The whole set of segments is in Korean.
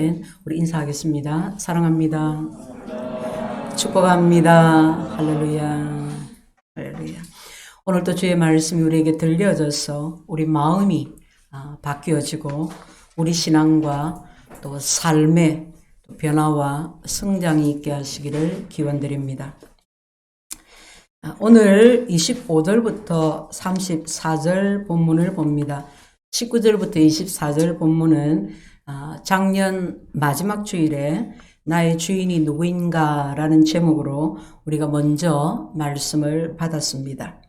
아멘. 우리 인사하겠습니다. 사랑합니다. 축복합니다. 할렐루야. 할렐루야. 오늘도 주의 말씀이 우리에게 들려져서 우리 마음이 바뀌어지고 우리 신앙과 또 삶의 변화와 성장이 있게 하시기를 기원드립니다. 오늘 25절부터 34절 본문을 봅니다. 19절부터 24절 본문은 작년 마지막 주일에 나의 주인이 누구인가 라는 제목으로 우리가 먼저 말씀을 받았습니다.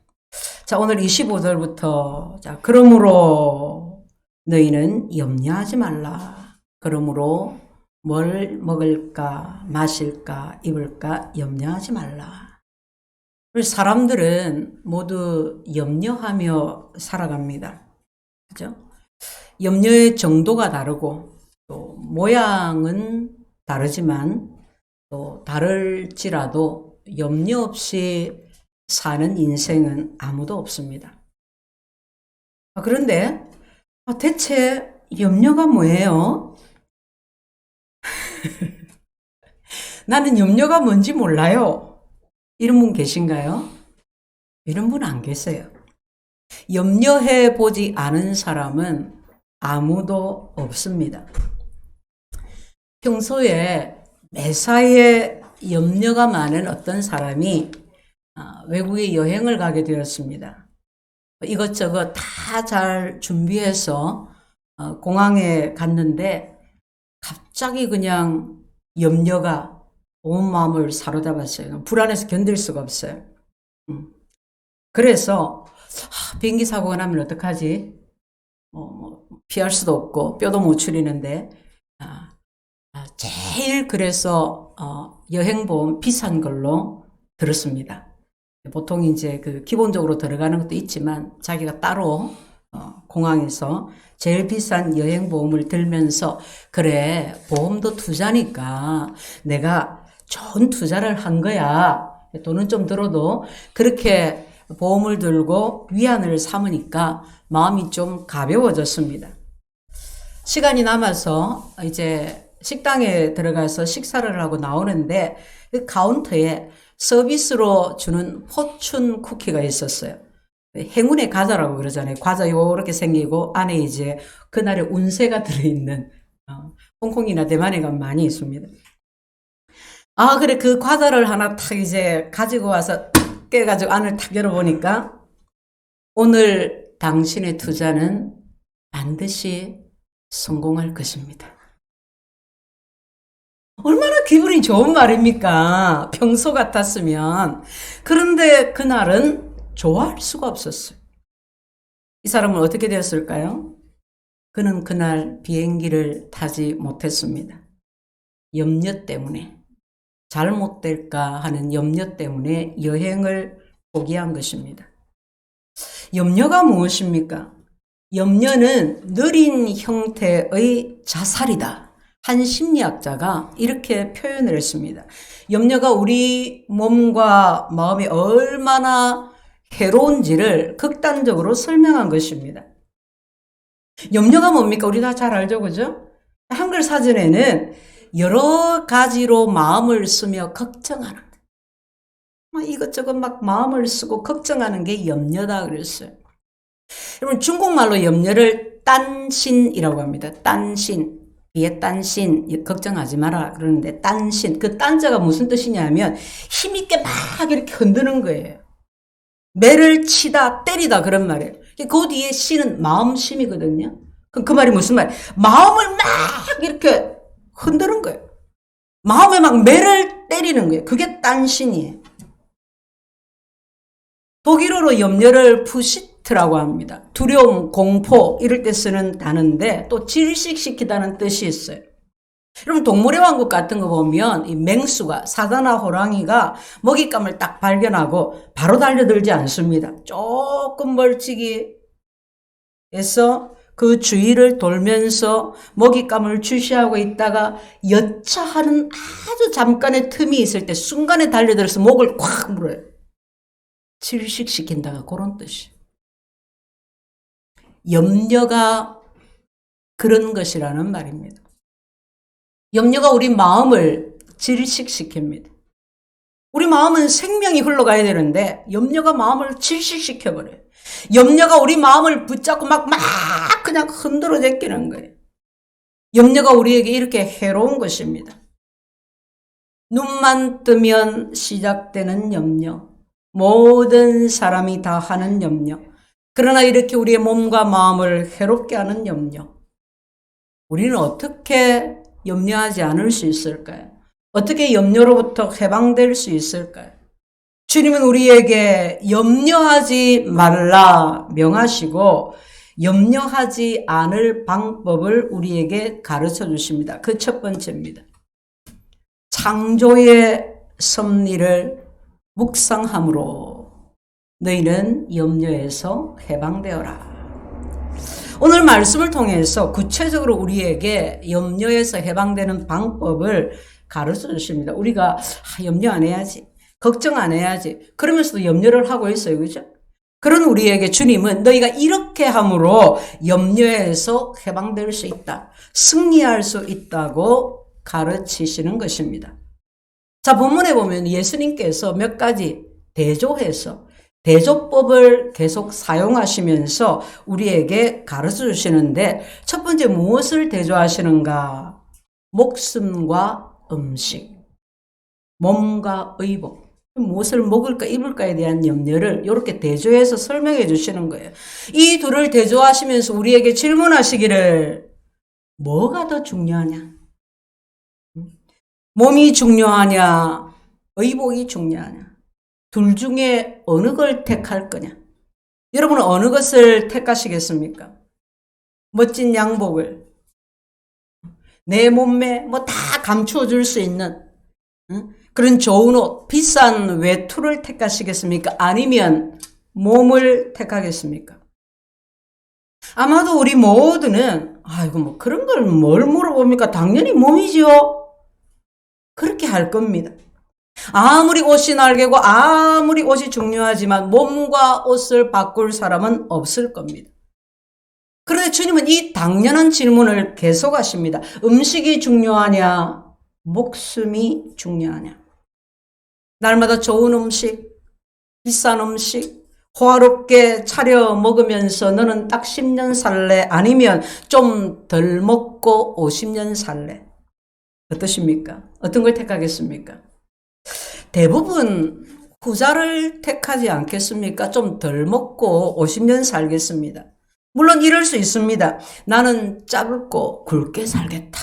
자, 오늘 25절부터 그러므로 너희는 염려하지 말라. 그러므로 뭘 먹을까 마실까 입을까 염려하지 말라. 사람들은 모두 염려하며 살아갑니다. 그죠? 염려의 정도가 다르고 또 모양은 다르지만 또 다를지라도 염려 없이 사는 인생은 아무도 없습니다. 그런데 대체 염려가 뭐예요? 나는 염려가 뭔지 몰라요. 이런 분 계신가요? 이런 분 안 계세요. 염려해 보지 않은 사람은 아무도 없습니다. 평소에 매사에 염려가 많은 어떤 사람이 외국에 여행을 가게 되었습니다. 이것저것 다 잘 준비해서 공항에 갔는데 갑자기 그냥 염려가 온 마음을 사로잡았어요. 불안해서 견딜 수가 없어요. 그래서 비행기 사고가 나면 어떡하지? 피할 수도 없고 뼈도 못 추리는데 제일 그래서 여행보험 비싼 걸로 들었습니다. 보통 이제 기본적으로 들어가는 것도 있지만 자기가 따로 공항에서 제일 비싼 여행보험을 들면서 그래 보험도 투자니까 내가 좋은 투자를 한 거야. 돈은 좀 들어도 그렇게 보험을 들고 위안을 삼으니까 마음이 좀 가벼워졌습니다. 시간이 남아서 이제 식당에 들어가서 식사를 하고 나오는데 그 카운터에 서비스로 주는 포춘 쿠키가 있었어요. 행운의 과자라고 그러잖아요. 과자 요렇게 생기고 안에 이제 그날의 운세가 들어있는 홍콩이나 대만에 가면 많이 있습니다. 그래 그 과자를 하나 탁 이제 가지고 와서 깨가지고 안을 탁 열어보니까 오늘 당신의 투자는 반드시 성공할 것입니다. 얼마나 기분이 좋은 말입니까? 평소 같았으면. 그런데 그날은 좋아할 수가 없었어요. 이 사람은 어떻게 되었을까요? 그는 그날 비행기를 타지 못했습니다. 염려 때문에. 잘못될까 하는 염려 때문에 여행을 포기한 것입니다. 염려가 무엇입니까? 염려는 느린 형태의 자살이다. 한 심리학자가 이렇게 표현을 했습니다. 염려가 우리 몸과 마음이 얼마나 해로운지를 극단적으로 설명한 것입니다. 염려가 뭡니까? 우리 다 잘 알죠, 그죠? 한글 사전에는 여러 가지로 마음을 쓰며 걱정하는 이것저것 막 마음을 쓰고 걱정하는 게 염려다 그랬어요. 여러분 중국말로 염려를 딴신이라고 합니다. 딴신. 뒤에 딴신 걱정하지 마라 그러는데 딴신 그 딴자가 무슨 뜻이냐면 힘있게 막 이렇게 흔드는 거예요. 매를 치다 때리다 그런 말이에요. 그 뒤에 신은 마음심이거든요. 그럼 그 말이 무슨 말이에요? 마음을 막 이렇게 흔드는 거예요. 마음에 막 매를 때리는 거예요. 그게 딴신이에요. 독일어로 염려를 푸시트라고 합니다. 두려움, 공포 이럴 때 쓰는 단어인데 또 질식시키다는 뜻이 있어요. 여러분 동물의 왕국 같은 거 보면 이 맹수가 사자나 호랑이가 먹잇감을 딱 발견하고 바로 달려들지 않습니다. 조금 멀찍이 해서 그 주위를 돌면서 먹잇감을 주시하고 있다가 여차하는 아주 잠깐의 틈이 있을 때 순간에 달려들어서 목을 콱 물어요. 질식시킨다가 그런 뜻이에요. 염려가 그런 것이라는 말입니다. 염려가 우리 마음을 질식시킵니다. 우리 마음은 생명이 흘러가야 되는데 염려가 마음을 질식시켜버려요. 염려가 우리 마음을 붙잡고 막 그냥 흔들어 제끼는 거예요. 염려가 우리에게 이렇게 해로운 것입니다. 눈만 뜨면 시작되는 염려. 모든 사람이 다 하는 염려. 그러나 이렇게 우리의 몸과 마음을 해롭게 하는 염려. 우리는 어떻게 염려하지 않을 수 있을까요? 어떻게 염려로부터 해방될 수 있을까요? 주님은 우리에게 염려하지 말라 명하시고 염려하지 않을 방법을 우리에게 가르쳐 주십니다. 그 첫 번째입니다. 창조의 섭리를 묵상함으로 너희는 염려에서 해방되어라. 오늘 말씀을 통해서 구체적으로 우리에게 염려에서 해방되는 방법을 가르쳐 주십니다. 우리가 염려 안 해야지, 걱정 안 해야지 그러면서도 염려를 하고 있어요. 그죠? 그런 우리에게 주님은 너희가 이렇게 함으로 염려에서 해방될 수 있다. 승리할 수 있다고 가르치시는 것입니다. 자, 본문에 보면 예수님께서 몇 가지 대조해서 대조법을 계속 사용하시면서 우리에게 가르쳐 주시는데 첫 번째 무엇을 대조하시는가? 목숨과 음식, 몸과 의복, 무엇을 먹을까 입을까에 대한 염려를 이렇게 대조해서 설명해 주시는 거예요. 이 둘을 대조하시면서 우리에게 질문하시기를 뭐가 더 중요하냐? 몸이 중요하냐? 의복이 중요하냐? 둘 중에 어느 걸 택할 거냐? 여러분은 어느 것을 택하시겠습니까? 멋진 양복을, 내 몸매 다 감추어 줄 수 있는 그런 좋은 옷, 비싼 외투를 택하시겠습니까? 아니면 몸을 택하겠습니까? 아마도 우리 모두는 아이고 그런 걸 뭘 물어봅니까? 당연히 몸이죠. 그렇게 할 겁니다. 아무리 옷이 날개고 아무리 옷이 중요하지만 몸과 옷을 바꿀 사람은 없을 겁니다. 그런데 주님은 이 당연한 질문을 계속하십니다. 음식이 중요하냐? 목숨이 중요하냐? 날마다 좋은 음식, 비싼 음식, 호화롭게 차려 먹으면서 너는 딱 10년 살래? 아니면 좀 덜 먹고 50년 살래? 어떠십니까? 어떤 걸 택하겠습니까? 대부분 후자를 택하지 않겠습니까? 좀 덜 먹고 50년 살겠습니다. 물론 이럴 수 있습니다. 나는 짧고 굵게 살겠다.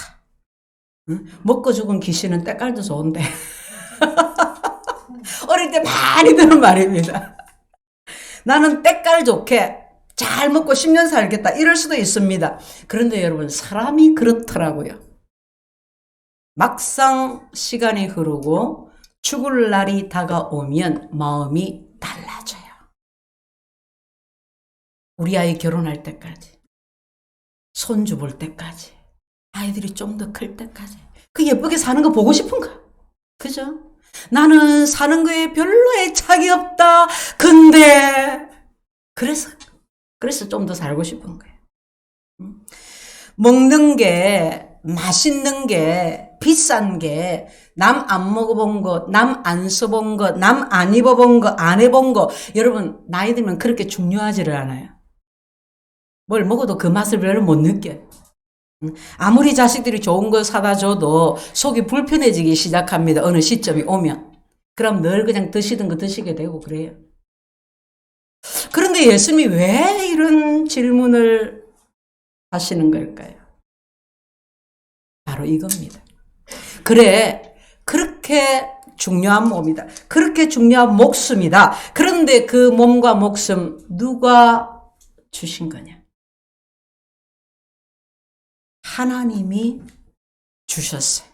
먹고 죽은 귀신은 때깔도 좋은데. 어릴 때 많이 들은 말입니다. 나는 때깔 좋게 잘 먹고 10년 살겠다. 이럴 수도 있습니다. 그런데 여러분, 사람이 그렇더라고요. 막상 시간이 흐르고 죽을 날이 다가오면 마음이 달라져요. 우리 아이 결혼할 때까지, 손주 볼 때까지, 아이들이 좀 더 클 때까지 그 예쁘게 사는 거 보고 싶은가? 그죠? 나는 사는 거에 별로 애착이 없다. 근데 그래서 좀 더 살고 싶은 거예요. 먹는 게, 맛있는 게, 비싼 게, 남 안 먹어본 거, 남 안 써본 거, 남 안 입어본 거, 안 해본 거, 여러분 나이 들면 그렇게 중요하지를 않아요. 뭘 먹어도 그 맛을 별로 못 느껴요. 아무리 자식들이 좋은 거 사다 줘도 속이 불편해지기 시작합니다. 어느 시점이 오면. 그럼 늘 그냥 드시던 거 드시게 되고 그래요. 그런데 예수님이 왜 이런 질문을 하시는 걸까요? 바로 이겁니다. 그래, 그렇게 중요한 몸이다. 그렇게 중요한 목숨이다. 그런데 그 몸과 목숨 누가 주신 거냐? 하나님이 주셨어요.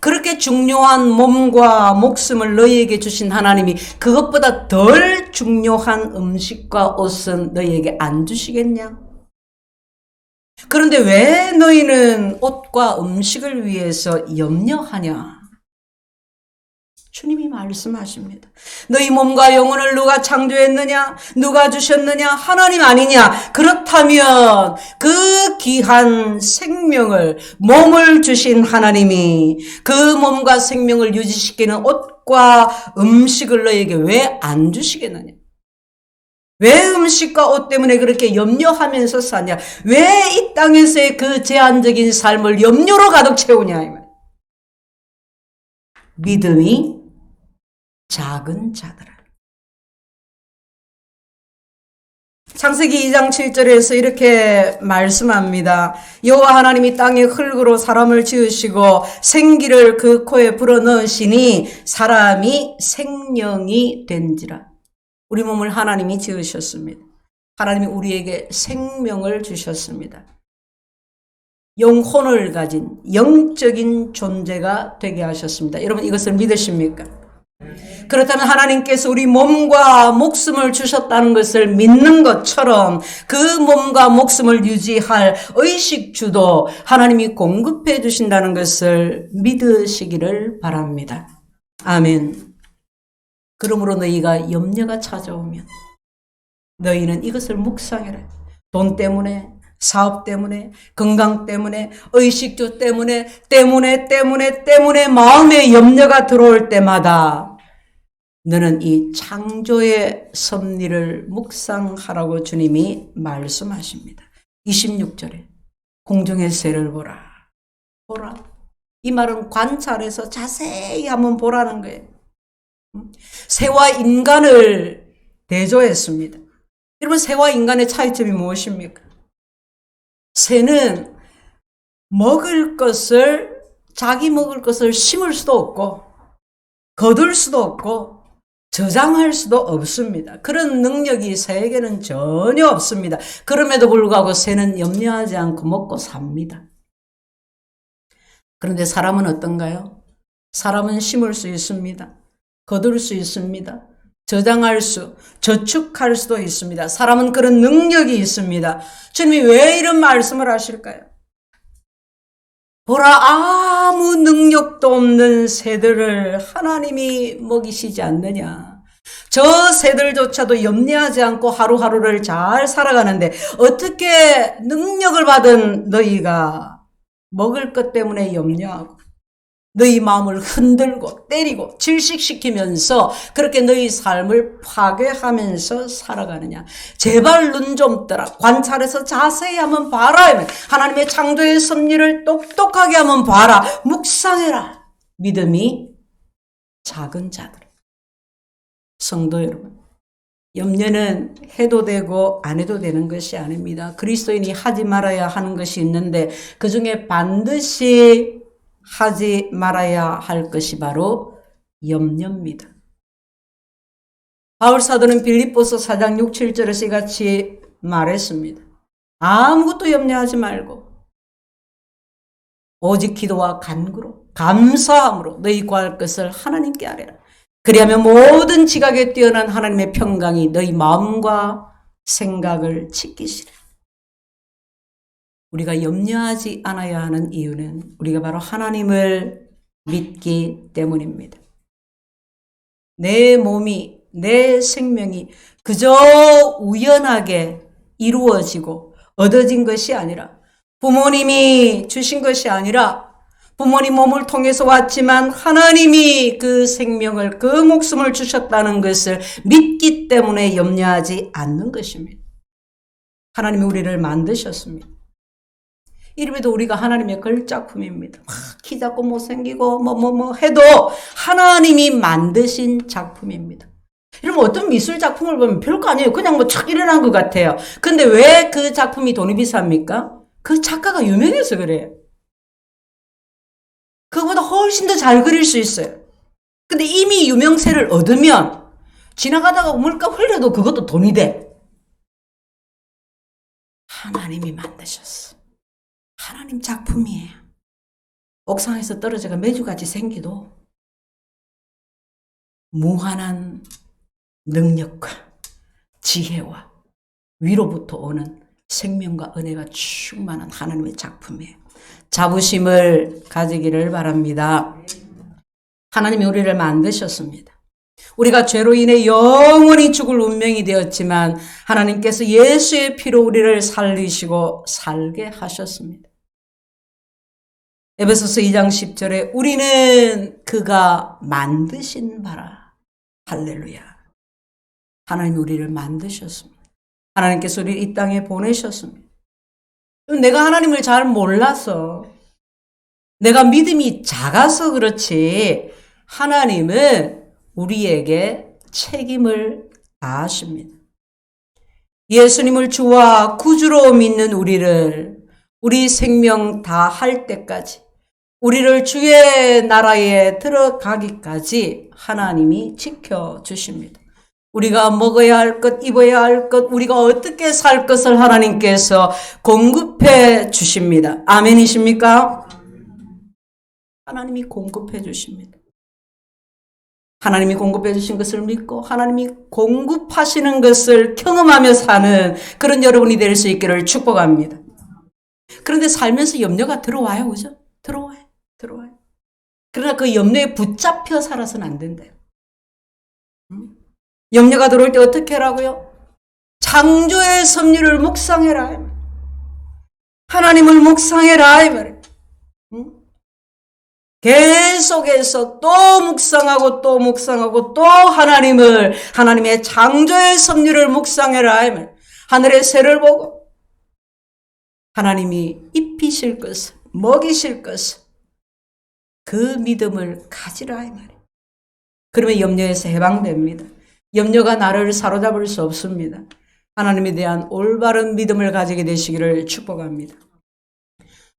그렇게 중요한 몸과 목숨을 너희에게 주신 하나님이 그것보다 덜 중요한 음식과 옷은 너희에게 안 주시겠냐? 그런데 왜 너희는 옷과 음식을 위해서 염려하냐? 주님이 말씀하십니다. 너희 몸과 영혼을 누가 창조했느냐? 누가 주셨느냐? 하나님 아니냐? 그렇다면 그 귀한 생명을, 몸을 주신 하나님이 그 몸과 생명을 유지시키는 옷과 음식을 너에게 왜 안 주시겠느냐? 왜 음식과 옷 때문에 그렇게 염려하면서 사냐? 왜 이 땅에서의 그 제한적인 삶을 염려로 가득 채우냐? 이 말. 믿음이 작은 자들아. 창세기 2장 7절에서 이렇게 말씀합니다. 여호와 하나님이 땅의 흙으로 사람을 지으시고 생기를 그 코에 불어넣으시니 사람이 생명이 된지라. 우리 몸을 하나님이 지으셨습니다. 하나님이 우리에게 생명을 주셨습니다. 영혼을 가진 영적인 존재가 되게 하셨습니다. 여러분 이것을 믿으십니까? 그렇다면 하나님께서 우리 몸과 목숨을 주셨다는 것을 믿는 것처럼 그 몸과 목숨을 유지할 의식주도 하나님이 공급해 주신다는 것을 믿으시기를 바랍니다. 아멘. 그러므로 너희가 염려가 찾아오면 너희는 이것을 묵상해라. 돈 때문에, 사업 때문에, 건강 때문에, 의식주 때문에 마음에 염려가 들어올 때마다 너는 이 창조의 섭리를 묵상하라고 주님이 말씀하십니다. 26절에 공중의 새를 보라. 보라. 이 말은 관찰해서 자세히 한번 보라는 거예요. 새와 인간을 대조했습니다. 여러분 새와 인간의 차이점이 무엇입니까? 새는 자기 먹을 것을 심을 수도 없고 거둘 수도 없고 저장할 수도 없습니다. 그런 능력이 새에게는 전혀 없습니다. 그럼에도 불구하고 새는 염려하지 않고 먹고 삽니다. 그런데 사람은 어떤가요? 사람은 심을 수 있습니다. 거둘 수 있습니다. 저축할 수도 있습니다. 사람은 그런 능력이 있습니다. 주님이 왜 이런 말씀을 하실까요? 보라, 아무 능력도 없는 새들을 하나님이 먹이시지 않느냐. 저 새들조차도 염려하지 않고 하루하루를 잘 살아가는데 어떻게 능력을 받은 너희가 먹을 것 때문에 염려하고 너희 마음을 흔들고 때리고 질식시키면서 그렇게 너희 삶을 파괴하면서 살아가느냐. 제발 눈 좀 떠라. 관찰해서 자세히 한번 봐라. 하나님의 창조의 섭리를 똑똑하게 한번 봐라. 묵상해라. 믿음이 작은 자들. 성도 여러분, 염려는 해도 되고 안 해도 되는 것이 아닙니다. 그리스도인이 하지 말아야 하는 것이 있는데 그 중에 반드시 하지 말아야 할 것이 바로 염려입니다. 바울 사도는 빌립보서 4장 6, 7절에서 이같이 말했습니다. 아무것도 염려하지 말고 오직 기도와 간구로 감사함으로 너희 구할 것을 하나님께 아뢰라. 그리하면 모든 지각에 뛰어난 하나님의 평강이 너희 마음과 생각을 지키시라. 우리가 염려하지 않아야 하는 이유는 우리가 바로 하나님을 믿기 때문입니다. 내 몸이, 내 생명이 그저 우연하게 이루어지고 얻어진 것이 아니라 부모님이 주신 것이 아니라 부모님 몸을 통해서 왔지만 하나님이 그 생명을, 그 목숨을 주셨다는 것을 믿기 때문에 염려하지 않는 것입니다. 하나님이 우리를 만드셨습니다. 이름에도 우리가 하나님의 걸작품입니다. 키 작고 못생기고 해도 하나님이 만드신 작품입니다. 여러분 어떤 미술 작품을 보면 별거 아니에요. 그냥 착 일어난 것 같아요. 근데 왜 그 작품이 돈이 비쌉니까? 그 작가가 유명해서 그래요. 그거보다 훨씬 더 잘 그릴 수 있어요. 근데 이미 유명세를 얻으면 지나가다가 물감 흘려도 그것도 돈이 돼. 하나님이 만드셨어. 하나님 작품이에요. 옥상에서 떨어져가 메주같이 생기도 무한한 능력과 지혜와 위로부터 오는 생명과 은혜가 충만한 하나님의 작품이에요. 자부심을 가지기를 바랍니다. 하나님이 우리를 만드셨습니다. 우리가 죄로 인해 영원히 죽을 운명이 되었지만 하나님께서 예수의 피로 우리를 살리시고 살게 하셨습니다. 에베소서 2장 10절에 우리는 그가 만드신 바라. 할렐루야. 하나님이 우리를 만드셨습니다. 하나님께서 우리를 이 땅에 보내셨습니다. 내가 하나님을 잘 몰라서, 내가 믿음이 작아서 그렇지 하나님은 우리에게 책임을 다하십니다. 예수님을 주와 구주로 믿는 우리를 우리 생명 다 할 때까지, 우리를 주의 나라에 들어가기까지 하나님이 지켜주십니다. 우리가 먹어야 할 것, 입어야 할 것, 우리가 어떻게 살 것을 하나님께서 공급해 주십니다. 아멘이십니까? 하나님이 공급해 주십니다. 하나님이 공급해 주신 것을 믿고 하나님이 공급하시는 것을 경험하며 사는 그런 여러분이 될 수 있기를 축복합니다. 그런데 살면서 염려가 들어와요. 그죠? 들어와요. 그러나 그 염려에 붙잡혀 살아서는 안 된대요. 염려가 들어올 때 어떻게 하라고요? 창조의 섭리를 묵상해라. 하나님을 묵상해라. 이 말이에요. 계속해서 또 묵상하고 또 묵상하고 또 하나님의 창조의 섭리를 묵상해라. 이 말이에요. 하늘의 새를 보고 하나님이 입히실 것을, 먹이실 것을, 그 믿음을 가지라. 이 말이에요. 그러면 염려에서 해방됩니다. 염려가 나를 사로잡을 수 없습니다. 하나님에 대한 올바른 믿음을 가지게 되시기를 축복합니다.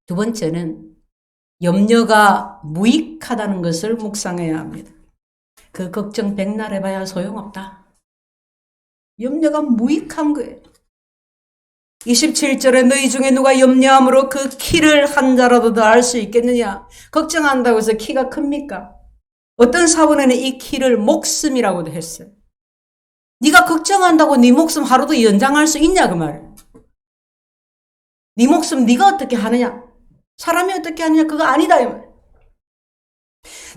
두 번째는 염려가 무익하다는 것을 묵상해야 합니다. 그 걱정 백날 해봐야 소용없다. 염려가 무익한 거예요. 27절에 너희 중에 누가 염려함으로 그 키를 한 자라도 더 알 수 있겠느냐. 걱정한다고 해서 키가 큽니까? 어떤 사본에는 이 키를 목숨이라고도 했어요. 네가 걱정한다고 네 목숨 하루도 연장할 수 있냐 그 말이에요. 네 목숨 네가 어떻게 하느냐. 사람이 어떻게 하느냐 그거 아니다 이 말이에요.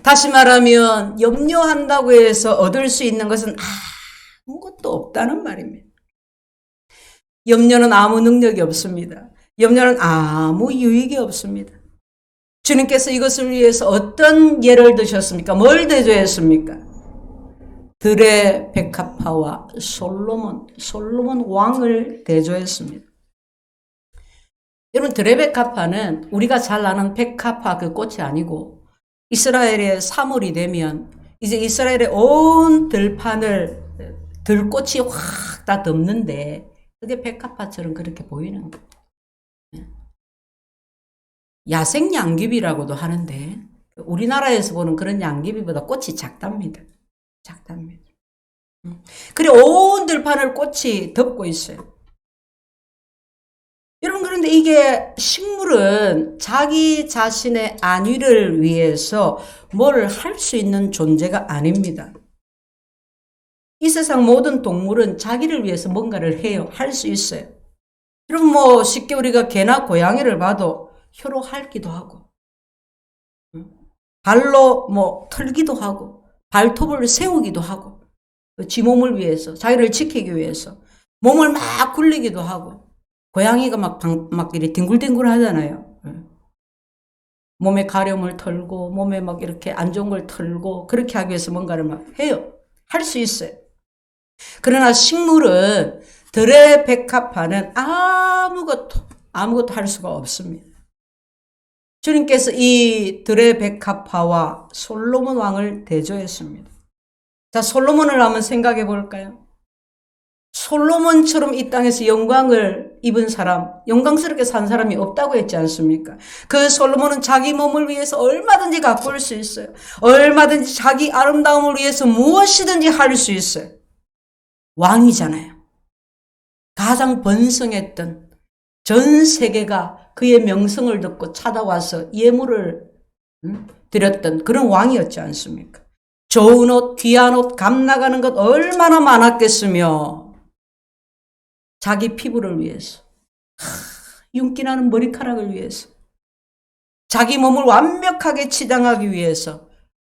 다시 말하면 염려한다고 해서 얻을 수 있는 것은 아무것도 없다는 말입니다. 염려는 아무 능력이 없습니다. 염려는 아무 유익이 없습니다. 주님께서 이것을 위해서 어떤 예를 드셨습니까? 뭘 대조했습니까? 들의 백합화와 솔로몬 왕을 대조했습니다. 여러분, 들의 백합화는 우리가 잘 아는 백합화 그 꽃이 아니고 이스라엘의 3월이 되면 이제 이스라엘의 온 들판을 들꽃이 확 다 덮는데 그게 백합화처럼 그렇게 보이는 거예요. 야생 양귀비라고도 하는데 우리나라에서 보는 그런 양귀비보다 꽃이 작답니다. 그래 온 들판을 꽃이 덮고 있어요. 여러분 그런데 이게 식물은 자기 자신의 안위를 위해서 뭘 할 수 있는 존재가 아닙니다. 이 세상 모든 동물은 자기를 위해서 뭔가를 해요. 할 수 있어요. 여러분 쉽게 우리가 개나 고양이를 봐도 혀로 핥기도 하고 발로 털기도 하고 발톱을 세우기도 하고 지 몸을 위해서 자기를 지키기 위해서 몸을 막 굴리기도 하고 고양이가 막 이렇게 뒹굴뒹굴 하잖아요. 몸에 가려움을 털고 몸에 막 이렇게 안 좋은 걸 털고 그렇게 하기 위해서 뭔가를 막 해요. 할 수 있어요. 그러나 식물은 들의 백합화는 아무것도 할 수가 없습니다. 주님께서 이 들의 백합화와 솔로몬 왕을 대조했습니다. 자, 솔로몬을 한번 생각해 볼까요? 솔로몬처럼 이 땅에서 영광을 입은 사람, 영광스럽게 산 사람이 없다고 했지 않습니까? 그 솔로몬은 자기 몸을 위해서 얼마든지 가꿀 수 있어요. 얼마든지 자기 아름다움을 위해서 무엇이든지 할 수 있어요. 왕이잖아요. 가장 번성했던 전 세계가 그의 명성을 듣고 찾아와서 예물을 드렸던 그런 왕이었지 않습니까? 좋은 옷, 귀한 옷, 값 나가는 것 얼마나 많았겠으며 자기 피부를 위해서 윤기 나는 머리카락을 위해서 자기 몸을 완벽하게 치장하기 위해서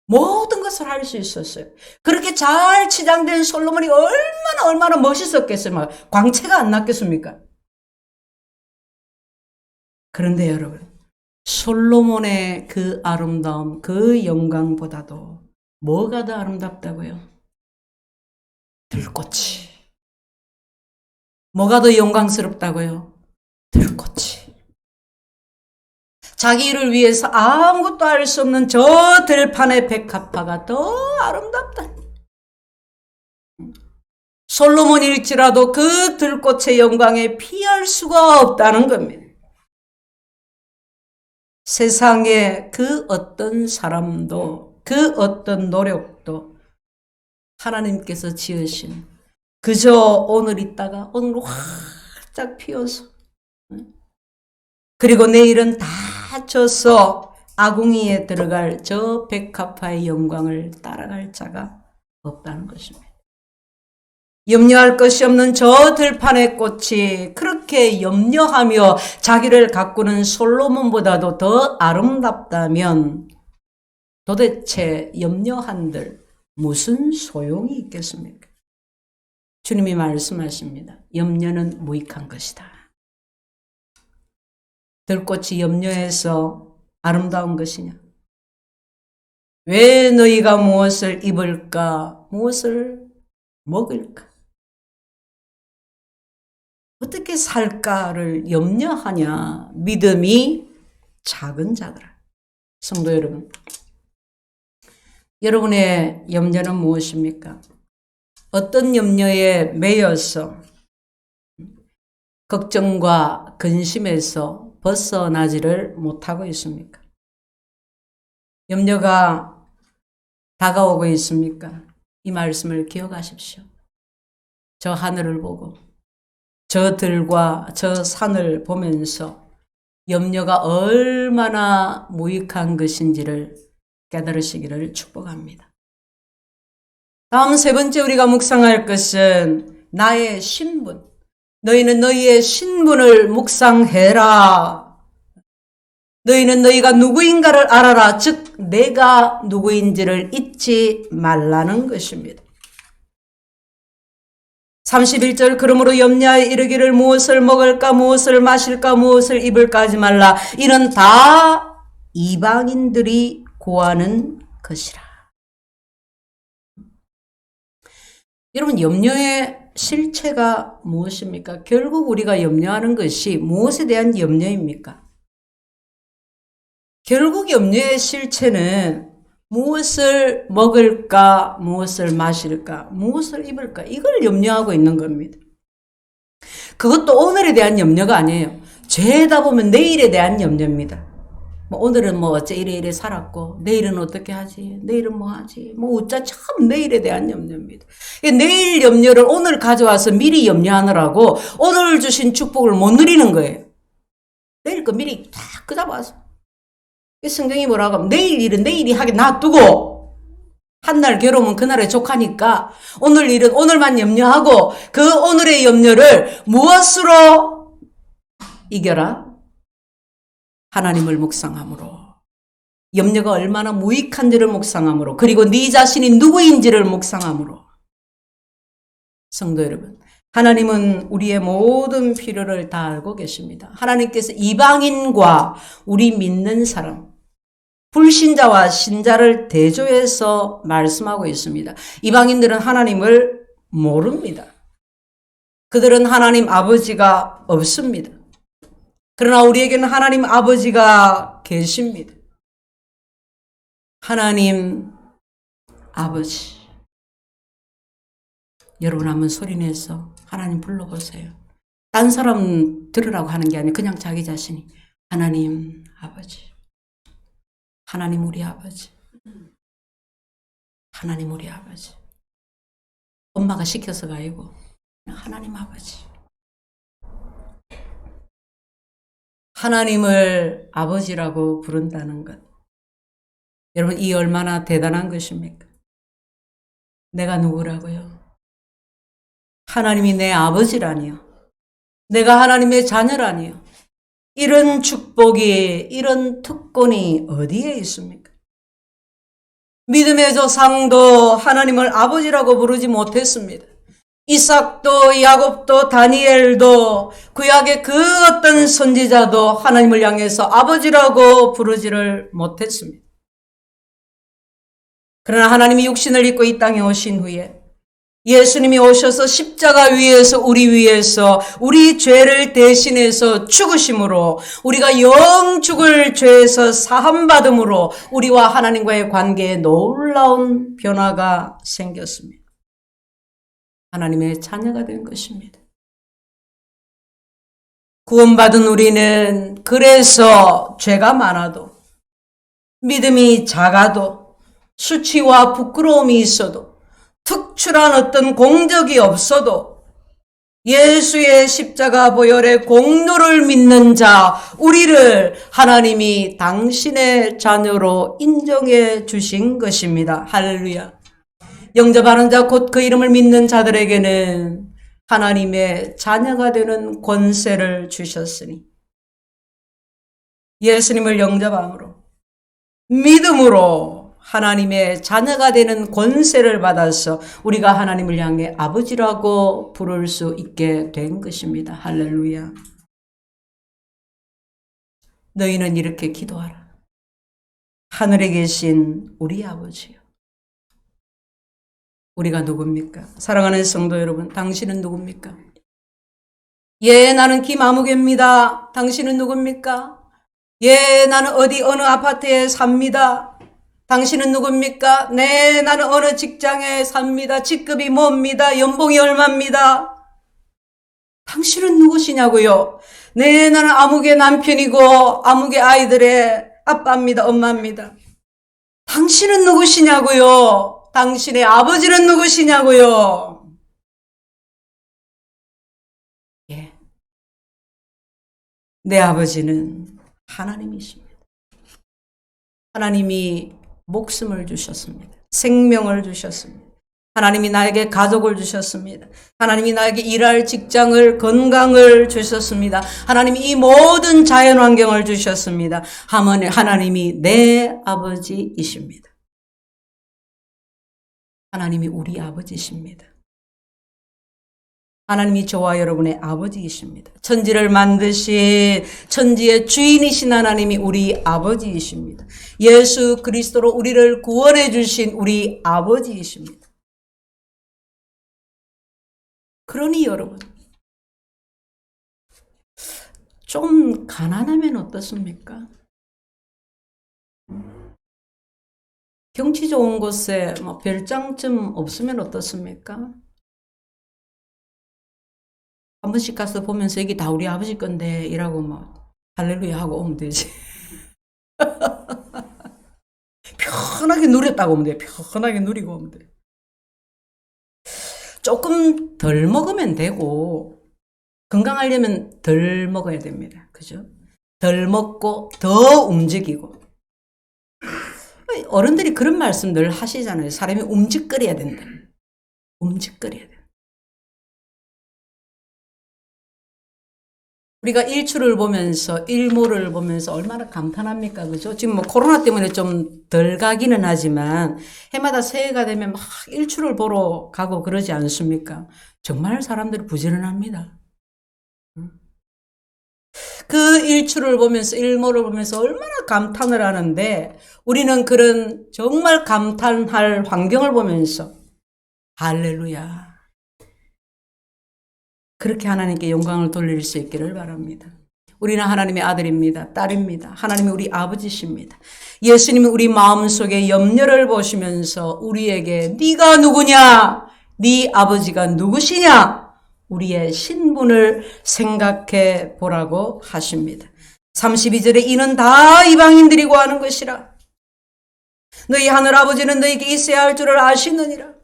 모든 것을 할 수 있었어요. 그렇게 잘 치장된 솔로몬이 얼마나 멋있었겠어요. 막 광채가 안 났겠습니까? 그런데 여러분, 솔로몬의 그 아름다움, 그 영광보다도 뭐가 더 아름답다고요? 들꽃이. 뭐가 더 영광스럽다고요? 들꽃이. 자기를 위해서 아무것도 할 수 없는 저 들판의 백합화가 더 아름답다. 솔로몬일지라도 그 들꽃의 영광에 피할 수가 없다는 겁니다. 세상에 그 어떤 사람도, 그 어떤 노력도 하나님께서 지으신 그저 오늘 있다가 오늘 활짝 피어서 그리고 내일은 다 져서 아궁이에 들어갈 저 백합화의 영광을 따라갈 자가 없다는 것입니다. 염려할 것이 없는 저 들판의 꽃이 그렇게 염려하며 자기를 가꾸는 솔로몬보다도 더 아름답다면 도대체 염려한들 무슨 소용이 있겠습니까? 주님이 말씀하십니다. 염려는 무익한 것이다. 들꽃이 염려해서 아름다운 것이냐? 왜 너희가 무엇을 입을까? 무엇을 먹을까? 어떻게 살까를 염려하냐? 믿음이 작은 자들아. 성도 여러분, 여러분의 염려는 무엇입니까? 어떤 염려에 매여서 걱정과 근심에서 벗어나지를 못하고 있습니까? 염려가 다가오고 있습니까? 이 말씀을 기억하십시오. 저 하늘을 보고 저 들과 저 산을 보면서 염려가 얼마나 무익한 것인지를 깨달으시기를 축복합니다. 다음 세 번째 우리가 묵상할 것은 나의 신분. 너희는 너희의 신분을 묵상해라. 너희는 너희가 누구인가를 알아라. 즉 내가 누구인지를 잊지 말라는 것입니다. 31절 그러므로 염려하여 이르기를 무엇을 먹을까 무엇을 마실까 무엇을 입을까 하지 말라. 이는 다 이방인들이 구하는 것이라. 여러분 염려의 실체가 무엇입니까? 결국 우리가 염려하는 것이 무엇에 대한 염려입니까? 결국 염려의 실체는 무엇을 먹을까, 무엇을 마실까, 무엇을 입을까 이걸 염려하고 있는 겁니다. 그것도 오늘에 대한 염려가 아니에요. 죄다 보면 내일에 대한 염려입니다. 오늘은 어째 이래 살았고 내일은 어떻게 하지? 내일은 뭐 하지? 어짜 참 내일에 대한 염려입니다. 내일 염려를 오늘 가져와서 미리 염려하느라고 오늘 주신 축복을 못 누리는 거예요. 내일 거 미리 다 끄잡아서. 성경이 뭐라고 하면 내일 일은 내일이 하게 놔두고 한날 괴로우면 그날에 족하니까 오늘 일은 오늘만 염려하고 그 오늘의 염려를 무엇으로 이겨라? 하나님을 묵상함으로. 염려가 얼마나 무익한지를 묵상함으로. 그리고 네 자신이 누구인지를 묵상함으로. 성도 여러분, 하나님은 우리의 모든 필요를 다 알고 계십니다. 하나님께서 이방인과 우리 믿는 사람, 불신자와 신자를 대조해서 말씀하고 있습니다. 이방인들은 하나님을 모릅니다. 그들은 하나님 아버지가 없습니다. 그러나 우리에게는 하나님 아버지가 계십니다. 하나님 아버지. 여러분 한번 소리내서 하나님 불러보세요. 딴 사람 들으라고 하는 게 아니라 그냥 자기 자신이 하나님 아버지. 하나님 우리 아버지. 하나님 우리 아버지. 엄마가 시켜서가 아니고 하나님 아버지. 하나님을 아버지라고 부른다는 것. 여러분 이 얼마나 대단한 것입니까? 내가 누구라고요? 하나님이 내 아버지라니요. 내가 하나님의 자녀라니요. 이런 축복이, 이런 특권이 어디에 있습니까? 믿음의 조상도 하나님을 아버지라고 부르지 못했습니다. 이삭도 야곱도 다니엘도 구약의 그 어떤 선지자도 하나님을 향해서 아버지라고 부르지를 못했습니다. 그러나 하나님이 육신을 입고 이 땅에 오신 후에 예수님이 오셔서 십자가 위에서 우리 죄를 대신해서 죽으심으로 우리가 영 죽을 죄에서 사함받음으로 우리와 하나님과의 관계에 놀라운 변화가 생겼습니다. 하나님의 자녀가 된 것입니다. 구원받은 우리는 그래서 죄가 많아도 믿음이 작아도 수치와 부끄러움이 있어도 특출한 어떤 공적이 없어도 예수의 십자가 보혈의 공로를 믿는 자 우리를 하나님이 당신의 자녀로 인정해 주신 것입니다. 할렐루야. 영접하는 자 곧 그 이름을 믿는 자들에게는 하나님의 자녀가 되는 권세를 주셨으니 예수님을 영접함으로 믿음으로 하나님의 자녀가 되는 권세를 받아서 우리가 하나님을 향해 아버지라고 부를 수 있게 된 것입니다. 할렐루야. 너희는 이렇게 기도하라. 하늘에 계신 우리 아버지요. 우리가 누굽니까? 사랑하는 성도 여러분, 당신은 누굽니까? 예, 나는 김아무개입니다. 당신은 누굽니까? 예, 나는 어느 아파트에 삽니다. 당신은 누굽니까? 네, 나는 어느 직장에 삽니다. 직급이 뭡니다. 연봉이 얼마입니다. 당신은 누구시냐고요? 네, 나는 아무개 남편이고 아무개 아이들의 아빠입니다. 엄마입니다. 당신은 누구시냐고요? 당신의 아버지는 누구시냐고요? 예. 내 아버지는 하나님이십니다. 하나님이 목숨을 주셨습니다. 생명을 주셨습니다. 하나님이 나에게 가족을 주셨습니다. 하나님이 나에게 일할 직장을, 건강을 주셨습니다. 하나님이 이 모든 자연 환경을 주셨습니다. 하나님이 내 아버지이십니다. 하나님이 우리 아버지십니다. 하나님이 저와 여러분의 아버지이십니다. 천지를 만드신 천지의 주인이신 하나님이 우리 아버지이십니다. 예수 그리스도로 우리를 구원해 주신 우리 아버지이십니다. 그러니 여러분, 좀 가난하면 어떻습니까? 경치 좋은 곳에 별장쯤 없으면 어떻습니까? 한 번씩 가서 보면서 여기 다 우리 아버지 건데 이라고 할렐루야 하고 오면 되지. 편하게 누렸다고 오면 돼. 편하게 누리고 오면 돼. 조금 덜 먹으면 되고 건강하려면 덜 먹어야 됩니다. 그죠? 덜 먹고 더 움직이고. 어른들이 그런 말씀 늘 하시잖아요. 사람이 움직거려야 된다. 움직거려야 된다. 우리가 일출을 보면서 일몰을 보면서 얼마나 감탄합니까? 그죠? 지금 코로나 때문에 좀 덜 가기는 하지만 해마다 새해가 되면 막 일출을 보러 가고 그러지 않습니까? 정말 사람들이 부지런합니다. 그 일출을 보면서 일몰을 보면서 얼마나 감탄을 하는데 우리는 그런 정말 감탄할 환경을 보면서 할렐루야. 그렇게 하나님께 영광을 돌릴 수 있기를 바랍니다. 우리는 하나님의 아들입니다. 딸입니다. 하나님이 우리 아버지십니다. 예수님이 우리 마음속에 염려를 보시면서 우리에게 네가 누구냐? 네 아버지가 누구시냐? 우리의 신분을 생각해 보라고 하십니다. 32절에 이는 다 이방인들이 구하는 것이라. 너희 하늘아버지는 너희에게 있어야 할 줄을 아시느니라.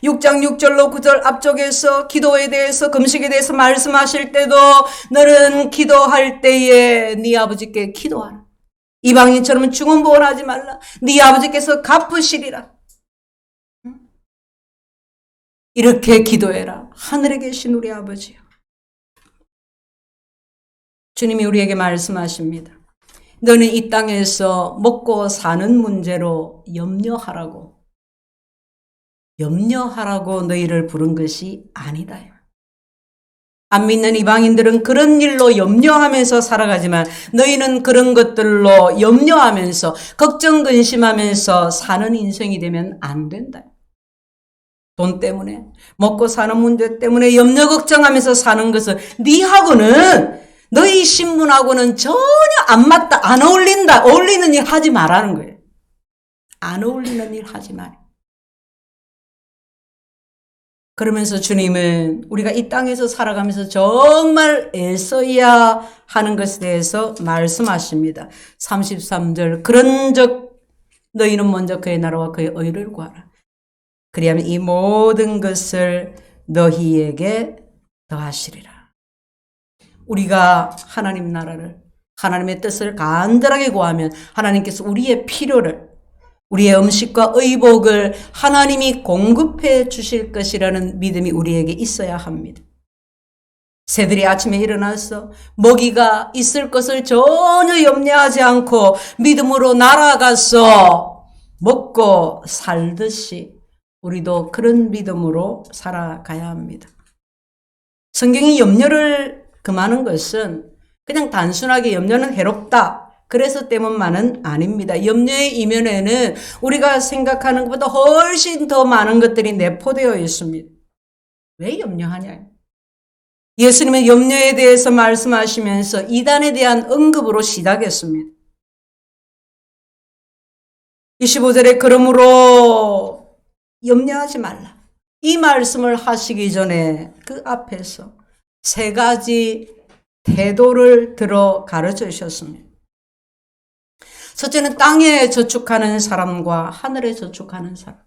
6장 6절로 9절 앞쪽에서 기도에 대해서 금식에 대해서 말씀하실 때도 너는 기도할 때에 네 아버지께 기도하라. 이방인처럼 중언부언하지 말라. 네 아버지께서 갚으시리라. 이렇게 기도해라. 하늘에 계신 우리 아버지요. 주님이 우리에게 말씀하십니다. 너는 이 땅에서 먹고 사는 문제로 염려하라고 너희를 부른 것이 아니다. 안 믿는 이방인들은 그런 일로 염려하면서 살아가지만 너희는 그런 것들로 염려하면서 걱정 근심하면서 사는 인생이 되면 안 된다. 돈 때문에 먹고 사는 문제 때문에 염려 걱정하면서 사는 것은 네하고는 너희 신분하고는 전혀 안 맞다. 안 어울린다. 어울리는 일 하지 말라는 거예요. 안 어울리는 일 하지 말. 그러면서 주님은 우리가 이 땅에서 살아가면서 정말 애써야 하는 것에 대해서 말씀하십니다. 33절 그런즉 너희는 먼저 그의 나라와 그의 의를 구하라. 그리하면 이 모든 것을 너희에게 더하시리라. 우리가 하나님 나라를 하나님의 뜻을 간절하게 구하면 하나님께서 우리의 필요를 우리의 음식과 의복을 하나님이 공급해 주실 것이라는 믿음이 우리에게 있어야 합니다. 새들이 아침에 일어나서 먹이가 있을 것을 전혀 염려하지 않고 믿음으로 날아가서 먹고 살듯이 우리도 그런 믿음으로 살아가야 합니다. 성경이 염려를 금하는 것은 그냥 단순하게 염려는 해롭다. 그래서 때문만은 아닙니다. 염려의 이면에는 우리가 생각하는 것보다 훨씬 더 많은 것들이 내포되어 있습니다. 왜 염려하냐? 예수님은 염려에 대해서 말씀하시면서 이단에 대한 언급으로 시작했습니다. 25절에 그러므로 염려하지 말라. 이 말씀을 하시기 전에 그 앞에서 세 가지 태도를 들어 가르쳐 주셨습니다. 첫째는 땅에 저축하는 사람과 하늘에 저축하는 사람.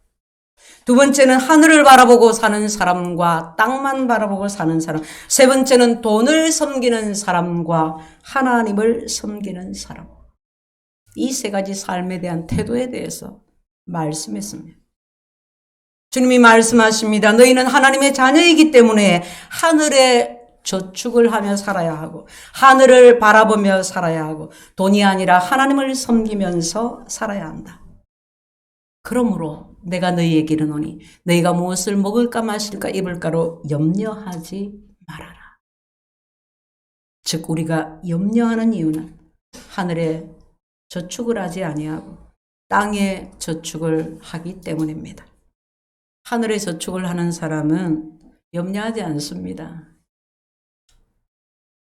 두 번째는 하늘을 바라보고 사는 사람과 땅만 바라보고 사는 사람. 세 번째는 돈을 섬기는 사람과 하나님을 섬기는 사람. 이 세 가지 삶에 대한 태도에 대해서 말씀했습니다. 주님이 말씀하십니다. 너희는 하나님의 자녀이기 때문에 하늘에 저축을 하며 살아야 하고 하늘을 바라보며 살아야 하고 돈이 아니라 하나님을 섬기면서 살아야 한다. 그러므로 내가 너희에게 이르노니 너희가 무엇을 먹을까 마실까 입을까로 염려하지 말아라. 즉 우리가 염려하는 이유는 하늘에 저축을 하지 아니하고 땅에 저축을 하기 때문입니다. 하늘에 저축을 하는 사람은 염려하지 않습니다.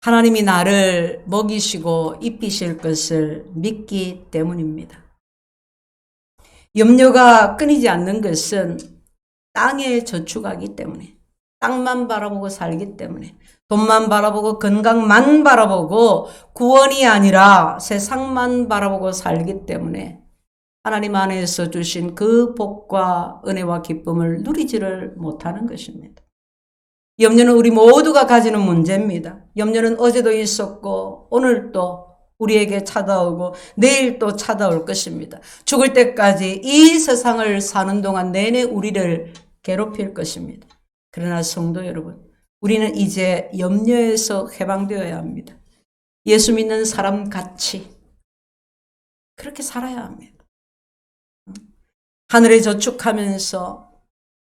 하나님이 나를 먹이시고 입히실 것을 믿기 때문입니다. 염려가 끊이지 않는 것은 땅에 저축하기 때문에, 땅만 바라보고 살기 때문에, 돈만 바라보고 건강만 바라보고 구원이 아니라 세상만 바라보고 살기 때문에 하나님 안에서 주신 그 복과 은혜와 기쁨을 누리지를 못하는 것입니다. 염려는 우리 모두가 가지는 문제입니다. 염려는 어제도 있었고 오늘도 우리에게 찾아오고 내일 또 찾아올 것입니다. 죽을 때까지 이 세상을 사는 동안 내내 우리를 괴롭힐 것입니다. 그러나 성도 여러분, 우리는 이제 염려에서 해방되어야 합니다. 예수 믿는 사람 같이 그렇게 살아야 합니다. 하늘에 저축하면서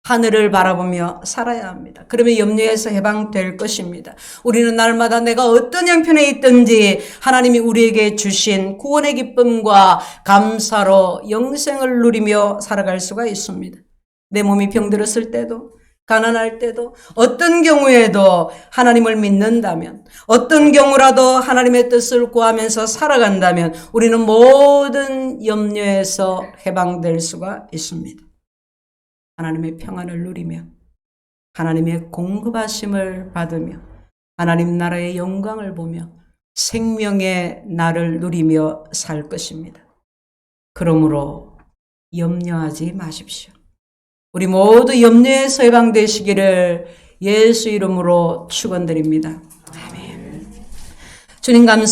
하늘을 바라보며 살아야 합니다. 그러면 염려에서 해방될 것입니다. 우리는 날마다 내가 어떤 형편에 있든지 하나님이 우리에게 주신 구원의 기쁨과 감사로 영생을 누리며 살아갈 수가 있습니다. 내 몸이 병들었을 때도 가난할 때도 어떤 경우에도 하나님을 믿는다면 어떤 경우라도 하나님의 뜻을 구하면서 살아간다면 우리는 모든 염려에서 해방될 수가 있습니다. 하나님의 평안을 누리며 하나님의 공급하심을 받으며 하나님 나라의 영광을 보며 생명의 날을 누리며 살 것입니다. 그러므로 염려하지 마십시오. 우리 모두 염려에서 해방되시기를 예수 이름으로 축원드립니다. 아멘. 주님 감사합니다.